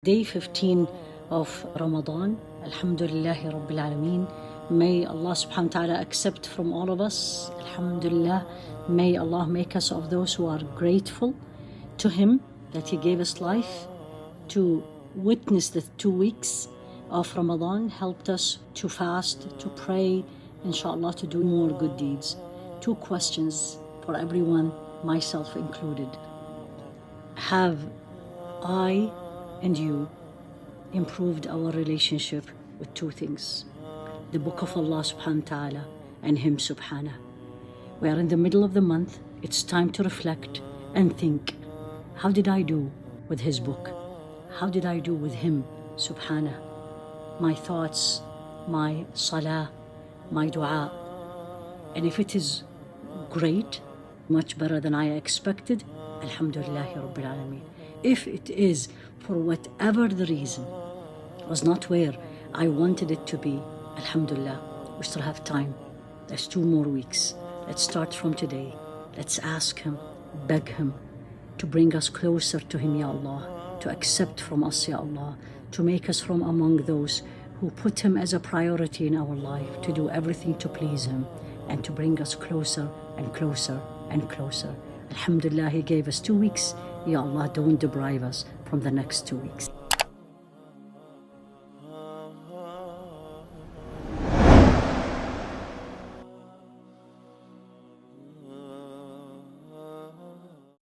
Day 15 of Ramadan, Alhamdulillahi Rabbil Alameen. May Allah subhanahu wa ta'ala accept from all of us, Alhamdulillah. May Allah make us of those who are grateful to Him that He gave us life to witness the 2 weeks of Ramadan, helped us to fast, to pray, inshallah, to do more good deeds. 2 questions for everyone, myself included. Have I and you improved our relationship with 2 things? The Book of Allah subhanahu wa ta'ala and Him subhanahu. We are in the middle of the month. It's time to reflect and think, how did I do with His book? How did I do with Him subhanahu? My thoughts, my salah, my dua. And if it is great, much better than I expected, Alhamdulillahi Rabbil Alameen. If it is, for whatever the reason, was not where I wanted it to be, Alhamdulillah, we still have time. There's 2 more weeks. Let's start from today. Let's ask Him, beg Him to bring us closer to Him, Ya Allah, to accept from us, Ya Allah, to make us from among those who put Him as a priority in our life, to do everything to please Him, and to bring us closer and closer and closer. Alhamdulillah, He gave us 2 weeks. Ya Allah, don't deprive us from the next 2 weeks.